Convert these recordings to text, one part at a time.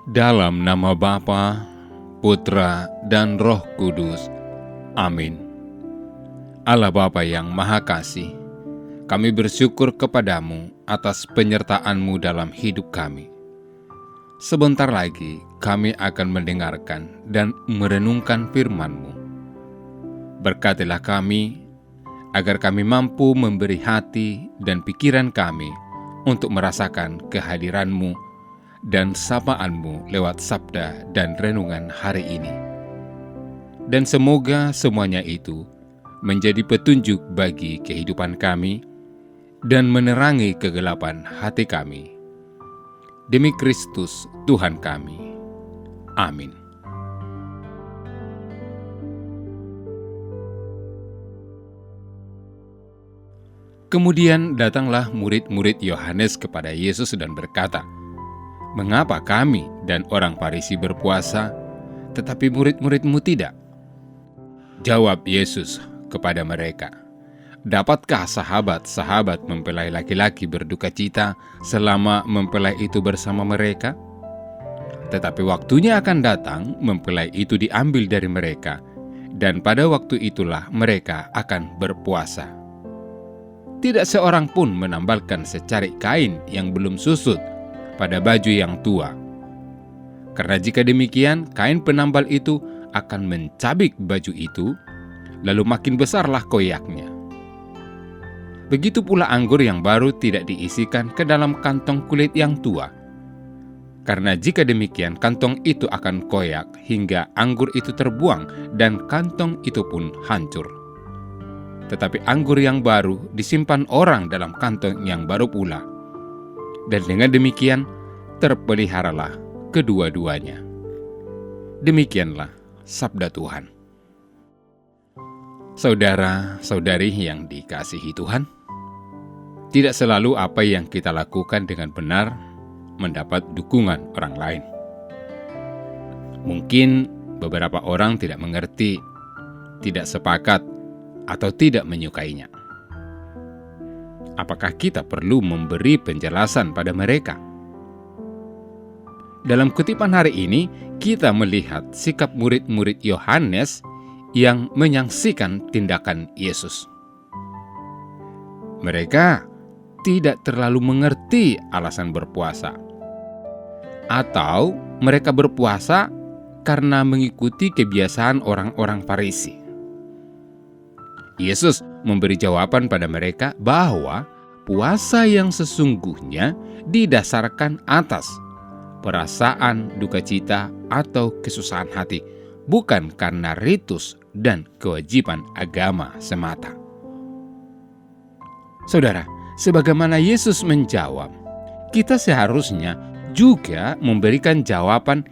Dalam nama Bapa, Putra, dan Roh Kudus. Amin. Allah Bapa yang Maha Kasih, kami bersyukur kepadamu atas penyertaan-Mu dalam hidup kami. Sebentar lagi kami akan mendengarkan dan merenungkan firman-Mu. Berkatilah kami, agar kami mampu memberi hati dan pikiran kami untuk merasakan kehadiran-Mu dan sapaan-Mu lewat sabda dan renungan hari ini. Dan semoga semuanya itu menjadi petunjuk bagi kehidupan kami dan menerangi kegelapan hati kami. Demi Kristus Tuhan kami. Amin. Kemudian datanglah murid-murid Yohanes kepada Yesus dan berkata, "Mengapa kami dan orang Farisi berpuasa, tetapi murid-murid-Mu tidak?" Jawab Yesus kepada mereka, "Dapatkah sahabat-sahabat mempelai laki-laki berduka cita selama mempelai itu bersama mereka? Tetapi waktunya akan datang, mempelai itu diambil dari mereka, dan pada waktu itulah mereka akan berpuasa. Tidak seorang pun menambalkan secarik kain yang belum susut pada baju yang tua. Karena jika demikian, kain penambal itu akan mencabik baju itu, lalu makin besarlah koyaknya. Begitu pula anggur yang baru tidak diisikan ke dalam kantong kulit yang tua. Karena jika demikian, kantong itu akan koyak hingga anggur itu terbuang dan kantong itu pun hancur. Tetapi anggur yang baru disimpan orang dalam kantong yang baru pula. Dan dengan demikian, terpeliharalah kedua-duanya." Demikianlah sabda Tuhan. Saudara-saudari yang dikasihi Tuhan, tidak selalu apa yang kita lakukan dengan benar mendapat dukungan orang lain. Mungkin beberapa orang tidak mengerti, tidak sepakat, atau tidak menyukainya. Apakah kita perlu memberi penjelasan pada mereka? Dalam kutipan hari ini, kita melihat sikap murid-murid Yohanes yang menyaksikan tindakan Yesus. Mereka tidak terlalu mengerti alasan berpuasa, atau mereka berpuasa karena mengikuti kebiasaan orang-orang Farisi. Yesus memberi jawaban pada mereka bahwa puasa yang sesungguhnya didasarkan atas perasaan duka cita atau kesusahan hati, bukan karena ritus dan kewajiban agama semata. Saudara, sebagaimana Yesus menjawab, kita seharusnya juga memberikan jawaban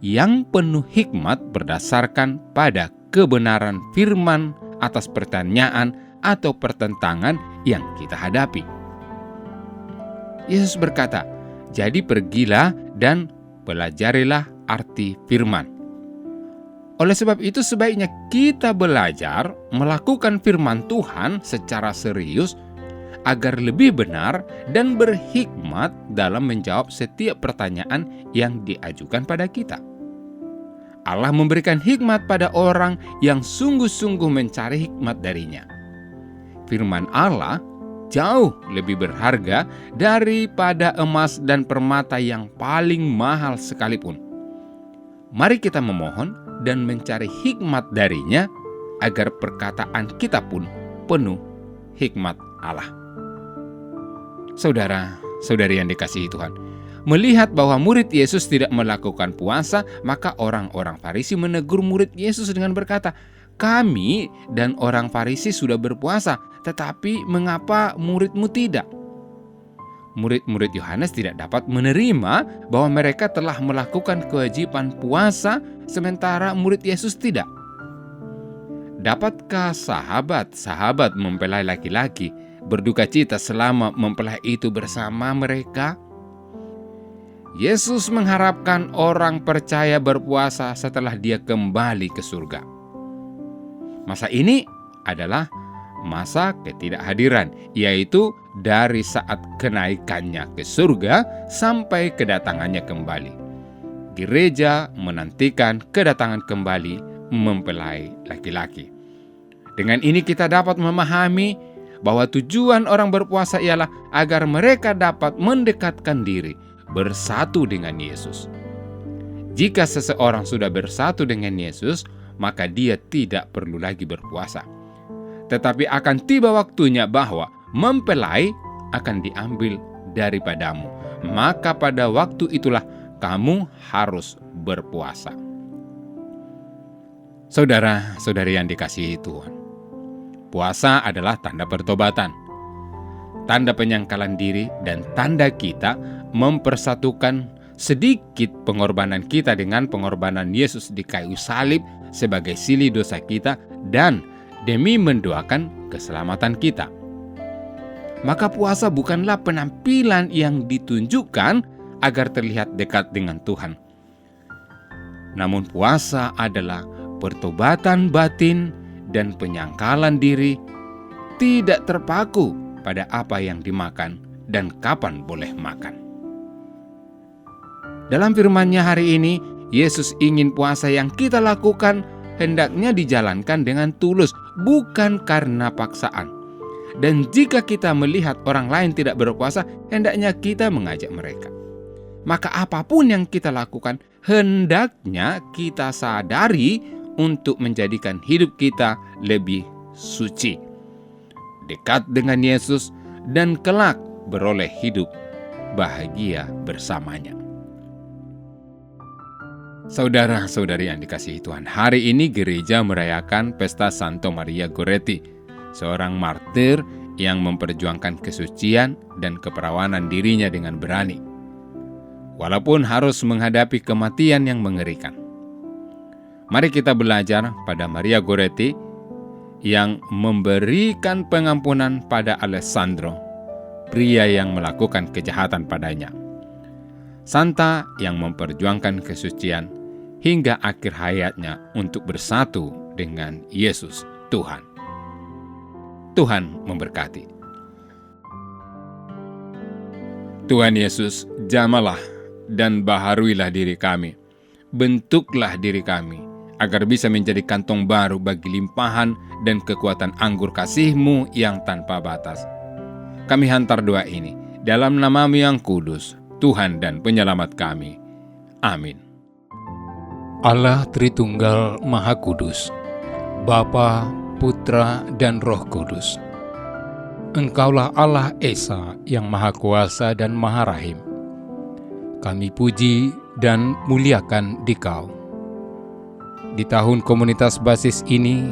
yang penuh hikmat berdasarkan pada kebenaran firman atas pertanyaan atau pertentangan yang kita hadapi. Yesus berkata, "Jadi pergilah dan pelajarilah arti firman." Oleh sebab itu sebaiknya kita belajar melakukan firman Tuhan secara serius agar lebih benar dan berhikmat dalam menjawab setiap pertanyaan yang diajukan pada kita. Allah memberikan hikmat pada orang yang sungguh-sungguh mencari hikmat darinya. Firman Allah jauh lebih berharga daripada emas dan permata yang paling mahal sekalipun. Mari kita memohon dan mencari hikmat darinya agar perkataan kita pun penuh hikmat Allah. Saudara-saudari yang dikasihi Tuhan, melihat bahwa murid Yesus tidak melakukan puasa, maka orang-orang Farisi menegur murid Yesus dengan berkata, "Kami dan orang Farisi sudah berpuasa, tetapi mengapa murid-Mu tidak?" Murid-murid Yohanes tidak dapat menerima bahwa mereka telah melakukan kewajiban puasa, sementara murid Yesus tidak. Dapatkah sahabat-sahabat mempelai laki-laki berduka cita selama mempelai itu bersama mereka? Yesus mengharapkan orang percaya berpuasa setelah Dia kembali ke surga. Masa ini adalah masa ketidakhadiran, yaitu dari saat kenaikannya ke surga sampai kedatangannya kembali. gereja menantikan kedatangan kembali mempelai laki-laki. Dengan ini kita dapat memahami bahwa tujuan orang berpuasa ialah agar mereka dapat mendekatkan diri, bersatu dengan Yesus. Jika seseorang sudah bersatu dengan Yesus, maka dia tidak perlu lagi berpuasa. Tetapi akan tiba waktunya bahwa mempelai akan diambil daripadamu. Maka pada waktu itulah kamu harus berpuasa. Saudara-saudari yang dikasihi Tuhan, puasa adalah tanda pertobatan, tanda penyangkalan diri, dan tanda kita mempersatukan sedikit pengorbanan kita dengan pengorbanan Yesus di kayu salib sebagai silih dosa kita dan demi mendoakan keselamatan kita. Maka puasa bukanlah penampilan yang ditunjukkan agar terlihat dekat dengan Tuhan. Namun puasa adalah pertobatan batin dan penyangkalan diri, tidak terpaku pada apa yang dimakan dan kapan boleh makan. Dalam firman-Nya hari ini, Yesus ingin puasa yang kita lakukan hendaknya dijalankan dengan tulus, bukan karena paksaan. Dan jika kita melihat orang lain tidak berpuasa, hendaknya kita mengajak mereka. Maka apapun yang kita lakukan, hendaknya kita sadari untuk menjadikan hidup kita lebih suci, dekat dengan Yesus, dan kelak beroleh hidup bahagia bersamanya. Saudara-saudari yang dikasihi Tuhan, hari ini gereja merayakan pesta Santo Maria Goretti, seorang martir yang memperjuangkan kesucian dan keperawanan dirinya dengan berani, walaupun harus menghadapi kematian yang mengerikan. Mari kita belajar pada Maria Goretti yang memberikan pengampunan pada Alessandro, pria yang melakukan kejahatan padanya. Santa yang memperjuangkan kesucian hingga akhir hayatnya untuk bersatu dengan Yesus Tuhan. Tuhan memberkati. Tuhan Yesus, jamalah dan baharuilah diri kami. Bentuklah diri kami agar bisa menjadi kantong baru bagi limpahan dan kekuatan anggur kasih-Mu yang tanpa batas. Kami hantar doa ini dalam nama-Mu yang kudus, Tuhan dan Penyelamat kami. Amin. Allah Tritunggal Maha Kudus, Bapa, Putra, dan Roh Kudus. Engkaulah Allah Esa yang Maha Kuasa dan Maha Rahim. Kami puji dan muliakan Dikau. Di tahun komunitas basis ini,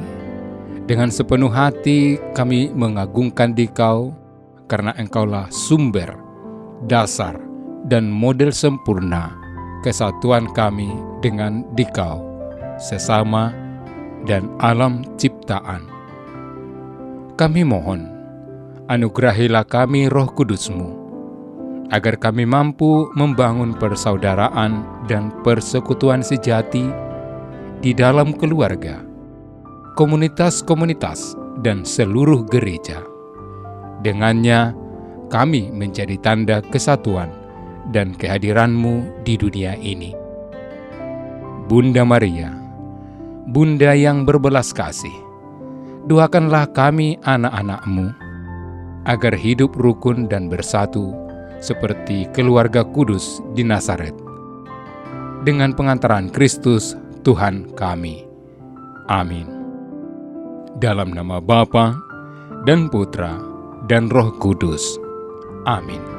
dengan sepenuh hati kami mengagungkan Dikau karena Engkaulah sumber, dasar, dan model sempurna kesatuan kami dengan Dikau, sesama, dan alam ciptaan. Kami mohon, anugerahilah kami Roh Kudus-Mu, agar kami mampu membangun persaudaraan dan persekutuan sejati di dalam keluarga, komunitas-komunitas, dan seluruh gereja. Dengannya, kami menjadi tanda kesatuan dan kehadiran-Mu di dunia ini. Bunda Maria, Bunda yang berbelas kasih, doakanlah kami anak-anak-Mu, agar hidup rukun dan bersatu seperti keluarga kudus di Nazaret. Dengan pengantaran Kristus, Tuhan kami. Amin. Dalam nama Bapa dan Putra dan Roh Kudus. Amin.